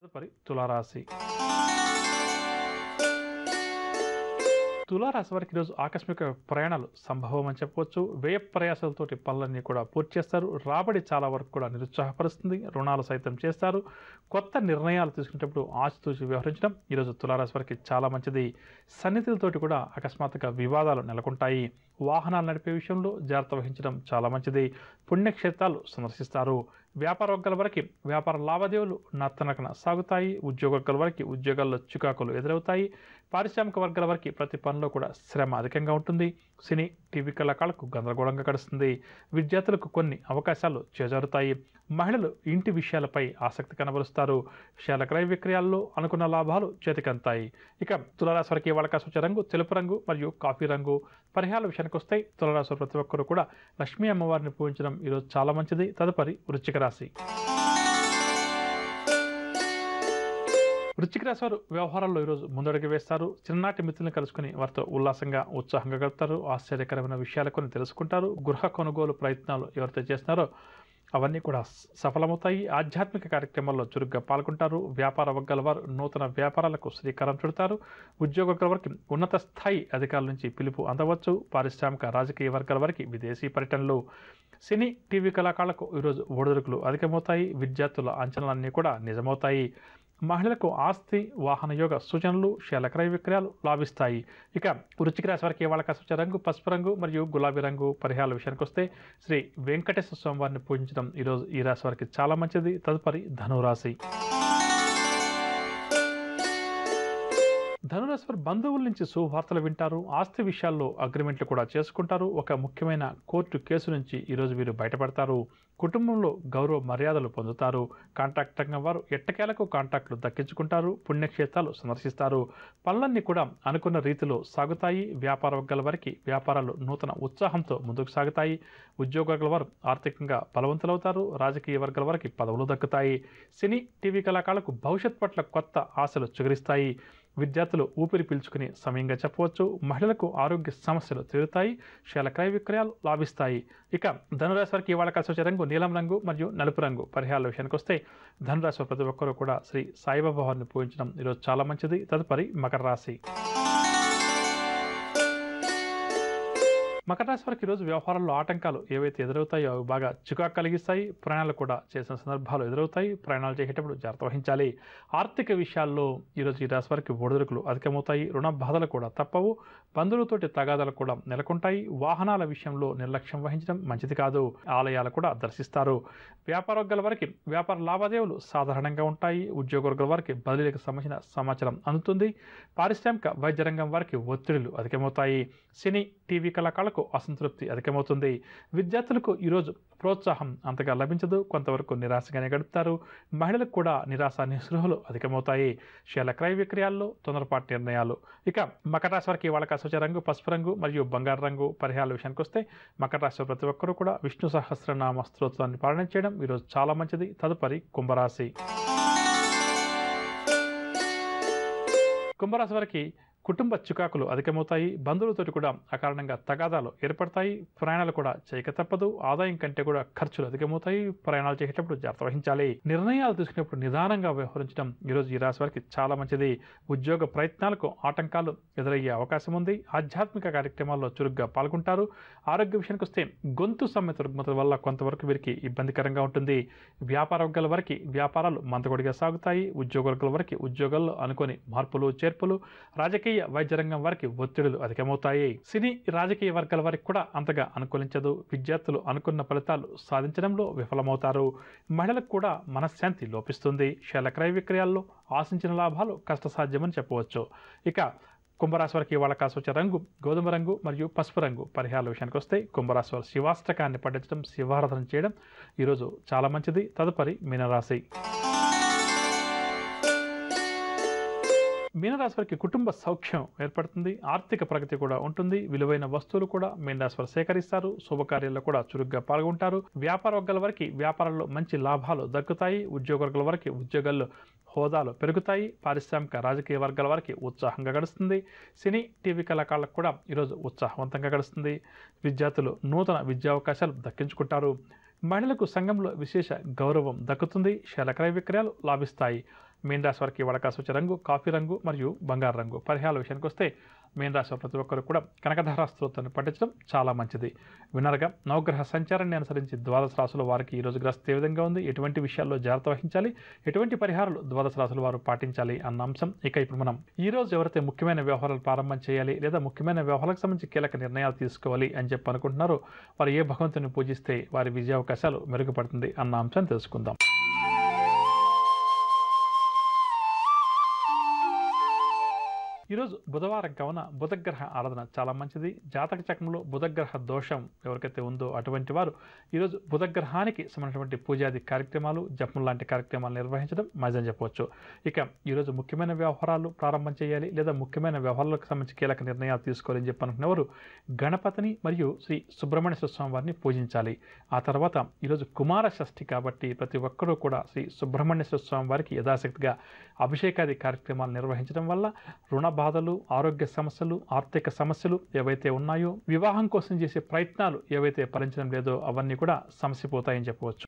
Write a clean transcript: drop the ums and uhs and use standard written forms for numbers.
తదుపరి తులారాశి. తులారాశి వారికి ఈరోజు ఆకస్మిక ప్రయాణాలు సంభవం అని చెప్పవచ్చు. వ్యయ ప్రయాసాలతోటి పనులన్నీ కూడా పూర్తి చేస్తారు. రాబడి చాలా వరకు కూడా నిరుత్సాహపరుస్తుంది. రుణాలు సైతం చేస్తారు. కొత్త నిర్ణయాలు తీసుకునేటప్పుడు ఆచితూచి వ్యవహరించడం ఈరోజు తులారాశి వారికి చాలా మంచిది. సన్నిహితులతోటి కూడా అకస్మాత్తుగా వివాదాలు నెలకొంటాయి. వాహనాలు నడిపే విషయంలో జాగ్రత్త వహించడం చాలా మంచిది. పుణ్యక్షేత్రాలు సందర్శిస్తారు. వ్యాపార వర్గాల వరకు వ్యాపార లావాదేవీలు నత్తనకన సాగుతాయి. ఉద్యోగ వర్గాల వరకు ఉద్యోగాల్లో చికాకులు ఎదురవుతాయి. పారిశ్రామిక వర్గాల వరకు ప్రతి పనిలో కూడా శ్రమ అధికంగా ఉంటుంది. సినీ టీవీ కళాకారులకు గందరగోళంగా గడుస్తుంది. విద్యార్థులకు కొన్ని అవకాశాలు చేజారుతాయి. మహిళలు ఇంటి విషయాలపై ఆసక్తి కనబరుస్తారు. విషయాల క్రయ విక్రయాల్లో అనుకున్న లాభాలు చేతికంతాయి. ఇక తులారాశి వారికి వాళ్ళ సూచన రంగు తెలుపు రంగు మరియు కాఫీ రంగు. పరిహారాల విషయానికి వస్తే తులారాశి ప్రతి ఒక్కరు కూడా లక్ష్మీ అమ్మవారిని పూజించడం ఈరోజు చాలా మంచిది. తదుపరి వృశ్చిక రాశి. వృశ్చిక రాశి వారు వ్యవహారాల్లో ఈరోజు ముందడుగు వేస్తారు. చిన్ననాటి మిత్రులను కలుసుకుని వారితో ఉల్లాసంగా ఉత్సాహంగా గడుపుతారు. ఆశ్చర్యకరమైన విషయాలు కొన్ని తెలుసుకుంటారు. గృహ కొనుగోలు ప్రయత్నాలు ఎవరైతే చేస్తున్నారో అవన్నీ కూడా సఫలమవుతాయి. ఆధ్యాత్మిక కార్యక్రమాల్లో చురుగ్గా పాల్గొంటారు. వ్యాపార వర్గాల వారు నూతన వ్యాపారాలకు శ్రీకారం చుడతారు. ఉద్యోగ వర్గాల వరకు ఉన్నత స్థాయి అధికారుల నుంచి పిలుపు అందవచ్చు. పారిశ్రామిక రాజకీయ వర్గాల వరకు విదేశీ పర్యటనలు. సినీ టీవీ కళాకారులకు ఈరోజు ఒడిదుడుకులు అధికమవుతాయి. విద్యార్థుల అంచనాలన్నీ కూడా నిజమవుతాయి. మహిళలకు ఆస్తి వాహన యోగ సూచనలు షేర్ల క్రయ విక్రయాలు లాభిస్తాయి. ఇక వృశ్చిక రాశి వారికి వాళ్ళ సూచన రంగు పసుపు రంగు మరియు గులాబీ రంగు. పరిహారాల విషయానికి వస్తే శ్రీ వెంకటేశ్వర స్వామి వారిని పూజించడం ఈరోజు ఈ రాశి వారికి చాలా మంచిది. తదుపరి ధనురాశి. ధనురాశి వారు బంధువుల నుంచి శుభవార్తలు వింటారు. ఆస్తి విషయాల్లో అగ్రిమెంట్లు కూడా చేసుకుంటారు. ఒక ముఖ్యమైన కోర్టు కేసు నుంచి ఈరోజు వీరు బయటపడతారు. కుటుంబంలో గౌరవ మర్యాదలు పొందుతారు. కాంట్రాక్ట్ రంగం వారు ఎట్టకేలకు కాంట్రాక్టులు దక్కించుకుంటారు. పుణ్యక్షేత్రాలు సందర్శిస్తారు. పనులన్నీ కూడా అనుకున్న రీతిలో సాగుతాయి. వ్యాపార వర్గాల వారికి వ్యాపారాలు నూతన ఉత్సాహంతో ముందుకు సాగుతాయి. ఉద్యోగ వర్గాల వారు ఆర్థికంగా బలవంతులవుతారు. రాజకీయ వర్గాల వారికి పదవులు దక్కుతాయి. సినీ టీవీ కళాకారులకు భవిష్యత్ పట్ల కొత్త ఆశలు చిగురిస్తాయి. విద్యార్థులు ఊపిరి పీల్చుకుని సమయంగా చెప్పవచ్చు. మహిళలకు ఆరోగ్య సమస్యలు తీరుతాయి. షేర్ల క్రయ విక్రయాలు లాభిస్తాయి. ఇక ధనురాశి వారికి ఇవాళ కలిసి వచ్చే రంగు నీలం రంగు మరియు నలుపు రంగు. పరిహారాల విషయానికి వస్తే ధనురాశి ప్రతి ఒక్కరూ కూడా శ్రీ సాయిబాబా వారిని పూజించడం ఈరోజు చాలా మంచిది. తదుపరి మకర రాశి. మకర రాశి వారికి ఈరోజు వ్యవహారంలో ఆటంకాలు ఏవైతే ఎదురవుతాయో అవి బాగా చికాకు కలిగిస్తాయి. ప్రయాణాలు కూడా చేసిన సందర్భాలు ఎదురవుతాయి. ప్రయాణాలు చేసేటప్పుడు జాగ్రత్త వహించాలి. ఆర్థిక విషయాల్లో ఈరోజు ఈ రాశి వారికి ఒడిదుడుకులు అధికమవుతాయి. రుణ బాధలు కూడా తప్పవు. బంధువులతోటి తగాదాలు కూడా నెలకొంటాయి. వాహనాల విషయంలో నిర్లక్ష్యం వహించడం మంచిది కాదు. ఆలయాలు కూడా దర్శిస్తారు. వ్యాపార వర్గాల వారికి వ్యాపార లావాదేవీలు సాధారణంగా ఉంటాయి. ఉద్యోగ వర్గాల వారికి బదిలీలకు సంబంధించిన సమాచారం అందుతుంది. పారిశ్రామిక వైద్య రంగం వారికి ఒత్తిడులు అధికమవుతాయి. సినీ టీవీ కళాకారులకు అసంతృప్తి అధికమవుతుంది. విద్యార్థులకు ఈరోజు ప్రోత్సాహం అంతగా లభించదు. కొంతవరకు నిరాశగానే గడుపుతారు. మహిళలకు కూడా నిరాశ నిస్పృహలు అధికమవుతాయి. షేర్ల క్రయ విక్రయాల్లో తొందరపాటు నిర్ణయాలు. ఇక మకర రాశి వారికి వాళ్ళ సూచన రంగు పసుపు రంగు మరియు బంగారు రంగు. పరిహారాల విషయానికి వస్తే మకర రాశి ప్రతి ఒక్కరూ కూడా విష్ణు సహస్రనామ స్తోత్రాన్ని పాలన చేయడం ఈరోజు చాలా మంచిది. తదుపరి కుంభరాశి. కుంభరాశి వారికి కుటుంబ చికాకులు అధికమవుతాయి. బంధువులతోటి కూడా అకారణంగా తగాదాలు ఏర్పడతాయి. ప్రయాణాలు కూడా చేయక తప్పదు. ఆదాయం కంటే కూడా ఖర్చులు అధికమవుతాయి. ప్రయాణాలు చేసేటప్పుడు జాగ్రత్త వహించాలి. నిర్ణయాలు తీసుకునేప్పుడు నిదానంగా వ్యవహరించడం ఈరోజు ఈ రాశి వారికి చాలా మంచిది. ఉద్యోగ ప్రయత్నాలకు ఆటంకాలు ఎదురయ్యే అవకాశం ఉంది. ఆధ్యాత్మిక కార్యక్రమాల్లో చురుగ్గా పాల్గొంటారు. ఆరోగ్య విషయానికి వస్తే గొంతు సంబంధిత రుగ్మతల వల్ల కొంతవరకు వీరికి ఇబ్బందికరంగా ఉంటుంది. వ్యాపార వర్గాల వరకు వ్యాపారాలు మందకొడిగా సాగుతాయి. ఉద్యోగ వర్గాల వరకు ఉద్యోగాల్లో అనుకోని మార్పులు చేర్పులు. రాజకీయ వైద్య రంగం వారికి ఒత్తిడులు అధికమవుతాయి. సినీ రాజకీయ వర్గాల వారికి కూడా అంతగా అనుకూలించదు. విద్యార్థులు అనుకున్న ఫలితాలు సాధించడంలో విఫలమవుతారు. మహిళలకు కూడా మనశ్శాంతి లోపిస్తుంది. షేర్ల క్రయ విక్రయాల్లో ఆశించిన లాభాలు కష్టసాధ్యమని చెప్పవచ్చు. ఇక కుంభరాశి వారికి వాళ్ళ కాసొచ్చే రంగు గోధుమ రంగు మరియు పసుపు రంగు. పరిహారాల విషయానికి వస్తే కుంభరాశి వారు శివాష్టకాన్ని పఠించడం శివారాధన చేయడం ఈరోజు చాలా మంచిది. తదుపరి మీనరాశి. మీనరాశి వారికి కుటుంబ సౌఖ్యం ఏర్పడుతుంది. ఆర్థిక ప్రగతి కూడా ఉంటుంది. విలువైన వస్తువులు కూడా మీనరాశి వారు సేకరిస్తారు. శుభకార్యాల్లో కూడా చురుగ్గా పాల్గొంటారు. వ్యాపార వర్గాల వారికి వ్యాపారంలో మంచి లాభాలు దక్కుతాయి. ఉద్యోగ వర్గాల వారికి ఉద్యోగాల్లో హోదాలు పెరుగుతాయి. పారిశ్రామిక రాజకీయ వర్గాల వారికి ఉత్సాహంగా గడుస్తుంది. సినీ టీవీ కళాకారులకు కూడా ఈరోజు ఉత్సాహవంతంగా గడుస్తుంది. విద్యార్థులు నూతన విద్యావకాశాలు దక్కించుకుంటారు. మహిళలకు సంఘంలో విశేష గౌరవం దక్కుతుంది. షేర్ల క్రయ విక్రయాలు లాభిస్తాయి. మీన రాశి వారికి వడకాసు వచ్చే రంగు కాఫీ రంగు మరియు బంగారు రంగు. పరిహారాల విషయానికి వస్తే మీన రాశి వారు ప్రతి ఒక్కరు కూడా కనకధార స్తోత్రాన్ని పఠించడం చాలా మంచిది. వినరగా నవగ్రహ సంచారాన్ని అనుసరించి ద్వాదశ రాశుల వారికి ఈరోజు గ్రస్తు ఏ విధంగా ఉంది, ఎటువంటి విషయాల్లో జాగ్రత్త వహించాలి, ఎటువంటి పరిహారాలు ద్వాదశ రాశుల వారు పాటించాలి అన్న అంశం. ఇక ఇప్పుడు మనం ఈ రోజు ఎవరైతే ముఖ్యమైన వ్యవహారాలు ప్రారంభం చేయాలి లేదా ముఖ్యమైన వ్యవహారాలకు సంబంధించి కీలక నిర్ణయాలు తీసుకోవాలి అని చెప్పి అనుకుంటున్నారో వారు ఏ భగవంతుని పూజిస్తే వారి విజయావకాశాలు మెరుగుపడుతుంది అన్న అంశాన్ని తెలుసుకుందాం. ఈరోజు బుధవారం కావున బుధగ్రహ ఆరాధన చాలా మంచిది. జాతక చక్రంలో బుధగ్రహ దోషం ఎవరికైతే ఉందో అటువంటి వారు ఈరోజు బుధగ్రహానికి సంబంధించినటువంటి పూజాది కార్యక్రమాలు, జపం లాంటి కార్యక్రమాలు నిర్వహించడం మంచిదని చెప్పవచ్చు. ఇక ఈరోజు ముఖ్యమైన వ్యవహారాలు ప్రారంభం చేయాలి లేదా ముఖ్యమైన వ్యవహారాలకు సంబంధించి కీలక నిర్ణయాలు తీసుకోవాలని చెప్పి అనుకునేవారు గణపతిని మరియు శ్రీ సుబ్రహ్మణ్య స్వామి వారిని పూజించాలి. ఆ తర్వాత ఈరోజు కుమార షష్ఠి కాబట్టి ప్రతి ఒక్కరూ కూడా శ్రీ సుబ్రహ్మణ్య స్వామి వారికి యథాశక్తిగా అభిషేకాది కార్యక్రమాలు నిర్వహించడం వల్ల రుణ బాధలు, ఆరోగ్య సమస్యలు, ఆర్థిక సమస్యలు ఏవైతే ఉన్నాయో, వివాహం కోసం చేసే ప్రయత్నాలు ఏవైతే ఫలించడం లేదో అవన్నీ కూడా సమసిపోతాయని చెప్పవచ్చు.